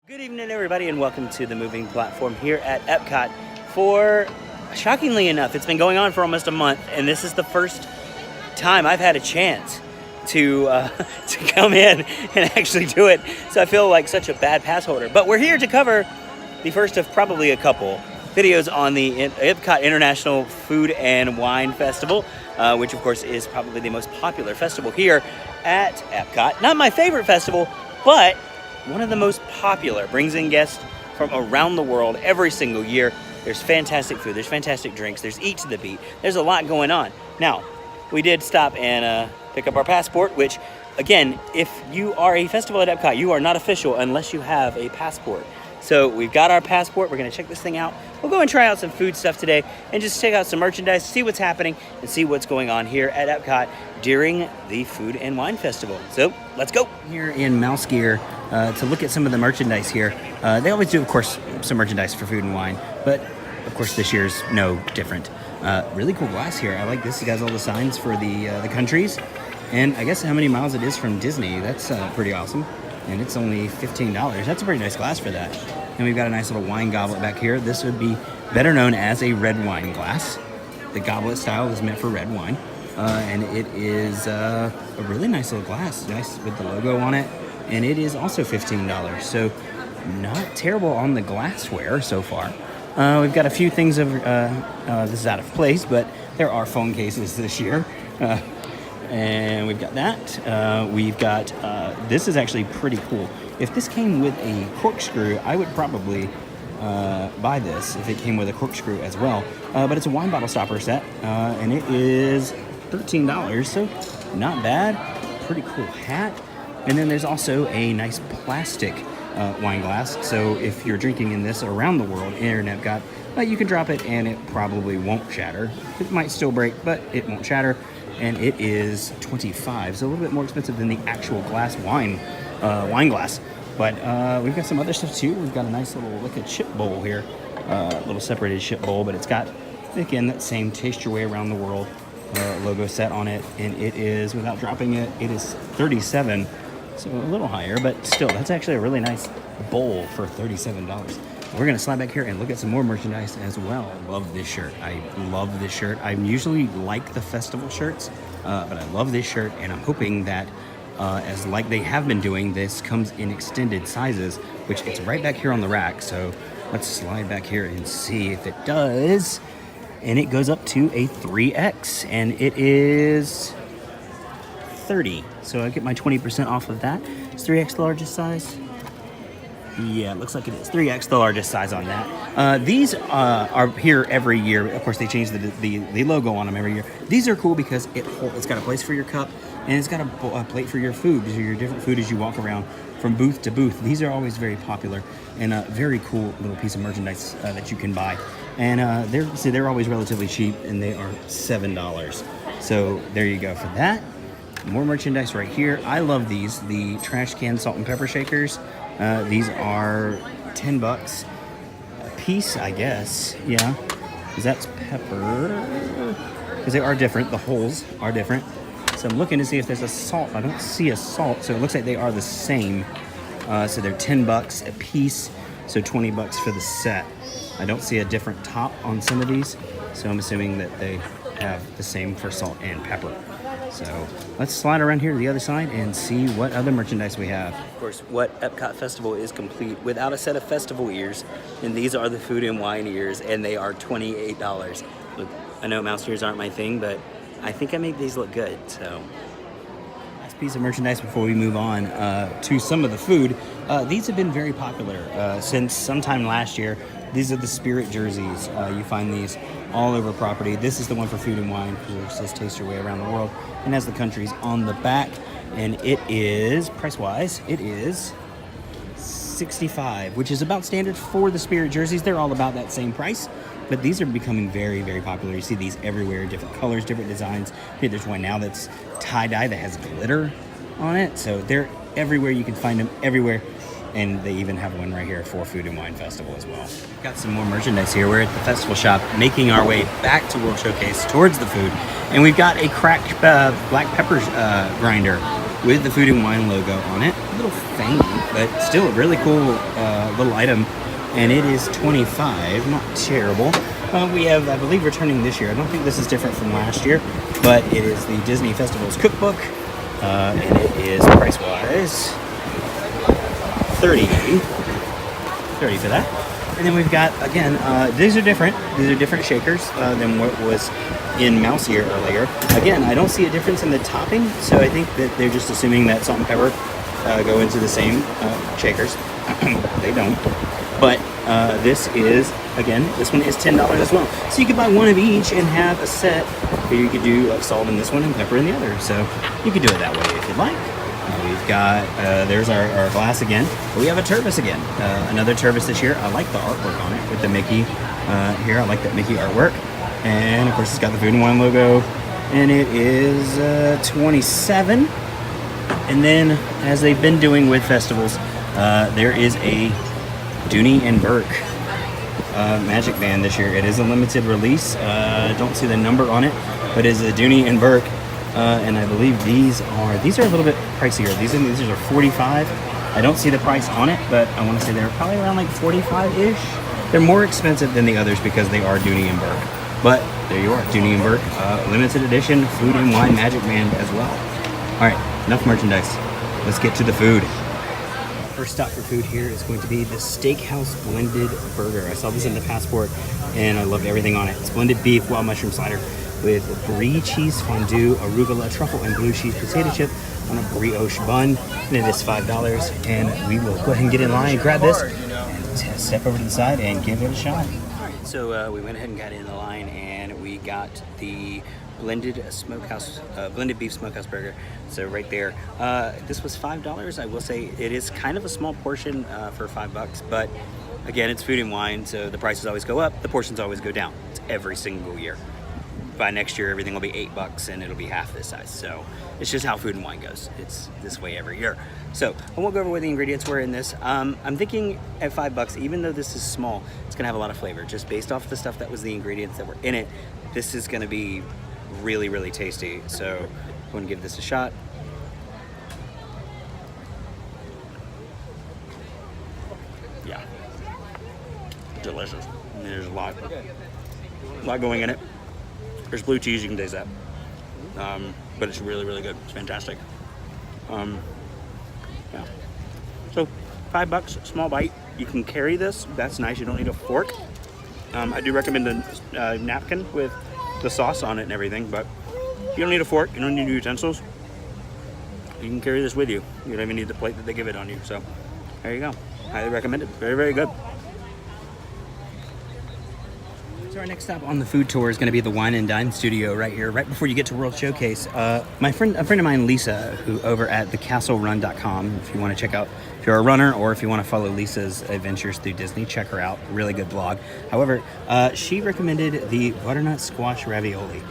Good evening, everybody, and welcome to the moving platform here at Epcot. Shockingly enough, it's been going on for almost a month, and this is the first time I've had a chance to to come in and actually do it. So I feel like such a bad pass holder. But we're here to cover the first of probably a couple videos on the Epcot International Food and Wine Festival, which of course is probably the most popular festival here at Epcot. Not my favorite festival, but one of the most popular. Brings in guests from around the world every single year. There's fantastic food, there's fantastic drinks, there's Eat to the Beat. There's a lot going on. Now, we did stop and pick up our passport, which, again, if you are a festival at Epcot, you are not official unless you have a passport. So we've got our passport. We're going to check this thing out. We'll go and try out some food stuff today and just check out some merchandise, see what's happening, and see what's going on here at Epcot during the Food and Wine Festival. So let's go. Here in Mouse Gear to look at some of the merchandise here. They always do, of course, some merchandise for food and wine, but of course this year's no different. Really cool glass here. I like this. It has all the signs for the countries, and I guess how many miles it is from Disney. That's pretty awesome. And it's only $15. That's a pretty nice glass for that. And we've got a nice little wine goblet back here. This would be better known as a red wine glass. The goblet style is meant for red wine. And it is a really nice little glass, nice with the logo on it. And it is also $15. So not terrible on the glassware so far. We've got a few things of, this is out of place, but there are phone cases this year. And we've got that. We've got, this is actually pretty cool. If this came with a corkscrew, I would probably buy this if it came with a corkscrew as well. But it's a wine bottle stopper set, and it is $13, so not bad. Pretty cool hat. And then there's also a nice plastic wine glass. So if you're drinking in this around the world here in Epcot, you can drop it and it probably won't shatter. It might still break, but it won't shatter. And it is $25, so a little bit more expensive than the actual glass wine glass. But we've got some other stuff too. We've got a nice little, like a chip bowl here, little separated chip bowl, but it's got, again, that same Taste Your Way Around the World logo set on it. And it is, without dropping it, it is $37, so a little higher, but still, that's actually a really nice bowl for $37. We're going to slide back here and look at some more merchandise as well. I love this shirt. I love this shirt. I usually like the festival shirts, but I love this shirt, and I'm hoping that, as like they have been doing, this comes in extended sizes, which it's right back here on the rack. So let's slide back here and see if it does. And it goes up to a 3X, and it is $30. So I get my 20% off of that. Is 3X the largest size? Yeah, it looks like it is. 3X, the largest size on that. These are here every year. Of course, they change the logo on them every year. These are cool because it's got a place for your cup, and it's got a plate for your food, so your different food as you walk around from booth to booth. These are always very popular and a very cool little piece of merchandise that you can buy. And they're always relatively cheap, and they are $7. So there you go for that. More merchandise right here. I love these, the trash can salt and pepper shakers. These are $10 a piece, I guess. Yeah, because that's pepper. Because they are different. The holes are different. So I'm looking to see if there's a salt. I don't see a salt, so it looks like they are the same. So they're $10 a piece, so $20 for the set. I don't see a different top on some of these, so I'm assuming that they have the same for salt and pepper. So let's slide around here to the other side and see what other merchandise we have. Of course, what Epcot Festival is complete without a set of festival ears, and these are the food and wine ears, and they are $28. Look, I know mouse ears aren't my thing, but I think I made these look good. So last piece of merchandise before we move on to some of the food. These have been very popular since sometime last year. These are the Spirit jerseys. You find these all over property. This is the one for food and wine, which says Taste Your Way Around the World, and has the countries on the back. And it is, price-wise, it is $65, which is about standard for the Spirit jerseys. They're all about that same price, but these are becoming very, very popular. You see these everywhere, different colors, different designs. Here, there's one now that's tie-dye that has glitter on it, so they're everywhere. You can find them everywhere. And they even have one right here for Food and Wine Festival as well. Got some more merchandise here. We're at the festival shop, making our way back to World Showcase towards the food. And we've got a cracked black pepper grinder. with the Food and Wine logo on it. A little faint, but still a really cool little item. And it is $25, not terrible. We have, I believe, returning this year. I don't think this is different from last year, but it is the Disney Festivals Cookbook, and it is price-wise $30 for that. And then we've got, again, these are different. These are different shakers than what was in Mouse Ear earlier. Again, I don't see a difference in the topping, so I think that they're just assuming that salt and pepper go into the same shakers. They don't. But this is, again, this one is $10 as well. So you could buy one of each and have a set where you could do salt in this one and pepper in the other. So you could do it that way if you'd like. We've got, there's our glass again. But we have a Turvis again. Another Turvis this year. I like the artwork on it with the Mickey here. I like that Mickey artwork. And of course it's got the Food and Wine logo. And it is $27. And then, as they've been doing with festivals, there is a Dooney and Burke Magic Band this year. It is a limited release. I don't see the number on it, but it is a Dooney and Burke. And I believe these are a little bit pricier. These are $45. I don't see the price on it, but I want to say they're probably around like $45-ish. They're more expensive than the others because they are Dooney and Burke. But there you are, Dooney and Burke, limited edition Food and Wine Magic Band as well. All right, enough merchandise. Let's get to the food. First stop for food here is going to be the Steakhouse Blended Burger. I saw this in the passport and I loved everything on it. It's blended beef, wild mushroom slider with brie cheese fondue, arugula, truffle, and blue cheese potato chip on a brioche bun. And it is $5. And we will go ahead and get in line and grab this and step over to the side and give it a shot. So we went ahead and got in the line and we got the blended beef smokehouse burger. So right there, this was $5. I will say it is kind of a small portion for $5, but again, it's Food and Wine, so the prices always go up, the portions always go down. It's every single year. By next year, everything will be $8 and it'll be half this size. So it's just how Food and Wine goes. It's this way every year. So I won't go over what the ingredients were in this. I'm thinking at $5, even though this is small, it's gonna have a lot of flavor. Just based off the stuff that was the ingredients that were in it, this is gonna be really, really tasty. So I'm gonna give this a shot. Yeah, delicious. I mean, there's a lot going in it. There's blue cheese, you can taste that. But it's really, really good. It's fantastic. Yeah. So $5, small bite. You can carry this. That's nice. You don't need a fork. I do recommend a napkin with the sauce on it and everything, but you don't need a fork. You don't need utensils. You can carry this with you. You don't even need the plate that they give it on you. So there you go. Highly recommend it. Very, very good. So our next stop on the food tour is going to be the Wine and Dine Studio right here, right before you get to World Showcase. A friend of mine, Lisa, who over at thecastlerun.com, if you want to check out, if you're a runner or if you want to follow Lisa's adventures through Disney, check her out. Really good blog. However, she recommended the butternut squash ravioli.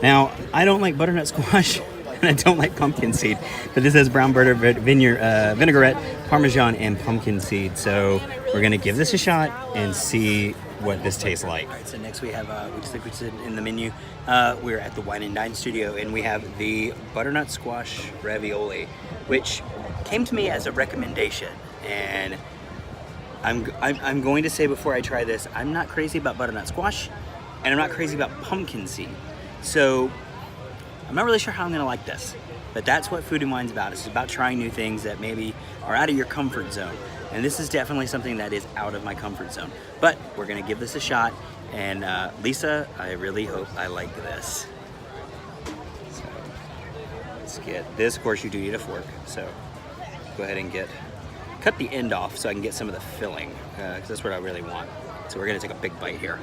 Now, I don't like butternut squash and I don't like pumpkin seed, but this has brown butter, vinaigrette, Parmesan, and pumpkin seed. So we're going to give this a shot and see what this tastes like. All right, so next we have, we just in the menu, we're at the Wine and Dine Studio, and we have the butternut squash ravioli, which came to me as a recommendation. And I'm going to say before I try this, I'm not crazy about butternut squash, and I'm not crazy about pumpkin seed. So I'm not really sure how I'm gonna like this, but that's what Food and Wine's about. It's about trying new things that maybe are out of your comfort zone. And this is definitely something that is out of my comfort zone. But we're gonna give this a shot. And Lisa, I really hope I like this. So let's get this. Of course, you do need a fork. So go ahead and cut the end off so I can get some of the filling, because that's what I really want. So we're gonna take a big bite here.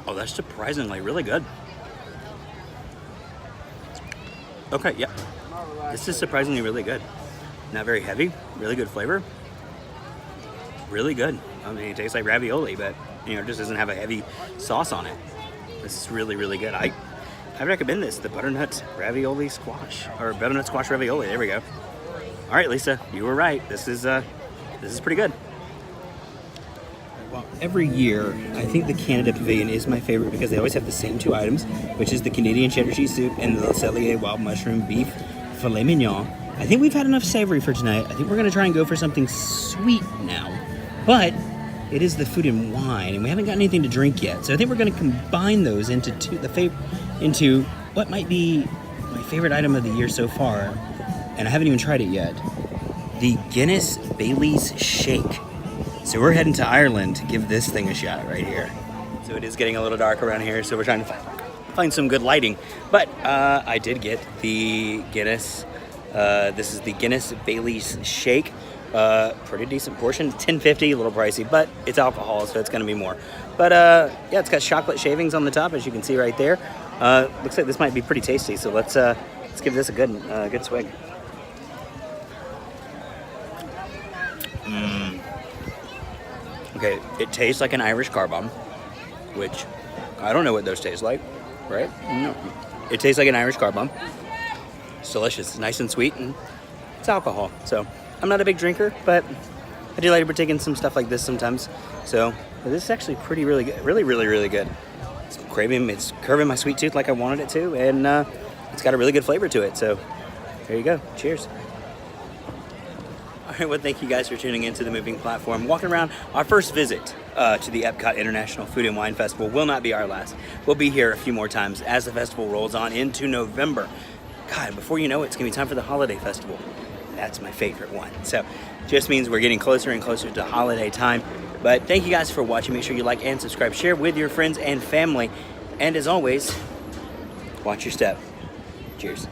Oh, that's surprisingly really good. Okay, yeah. This is surprisingly really good. Not very heavy, really good flavor. Really good. I mean, it tastes like ravioli, but it just doesn't have a heavy sauce on it. This is really, really good. I recommend this, the butternut ravioli squash, or butternut squash ravioli. There we go. All right, Lisa, you were right. This is pretty good. Well, every year, I think the Canada Pavilion is my favorite because they always have the same two items, which is the Canadian cheddar cheese soup and the Cellier wild mushroom beef filet mignon. I think we've had enough savory for tonight. I think we're going to try and go for something sweet now. But it is the food and wine, and we haven't got anything to drink yet. So I think we're going to combine those into what might be my favorite item of the year so far, and I haven't even tried it yet. The Guinness Bailey's Shake. So we're heading to Ireland to give this thing a shot right here. So it is getting a little dark around here, so we're trying to find some good lighting. But I did get the Guinness. This is the Guinness Bailey's Shake. Pretty decent portion, $10.50, a little pricey, but it's alcohol, so it's going to be more. But yeah, it's got chocolate shavings on the top, as you can see right there. Looks like this might be pretty tasty, so let's give this a good swig. Okay, it tastes like an Irish car bomb, which I don't know what those taste like, right? No, it tastes like an Irish car bomb. It's delicious, it's nice and sweet, and it's alcohol. So I'm not a big drinker, but I do like partaking some stuff like this sometimes. So this is actually really good, really good. It's curving my sweet tooth like I wanted it to, and it's got a really good flavor to it. So there you go. Cheers. All right, well, thank you guys for tuning into the Moving Platform. Walking around, our first visit to the Epcot International Food and Wine Festival will not be our last. We'll be here a few more times as the festival rolls on into November. God, before you know it, it's going to be time for the holiday festival. That's my favorite one. So just means we're getting closer and closer to holiday time. But thank you guys for watching. Make sure you like and subscribe. Share with your friends and family. And as always, watch your step. Cheers.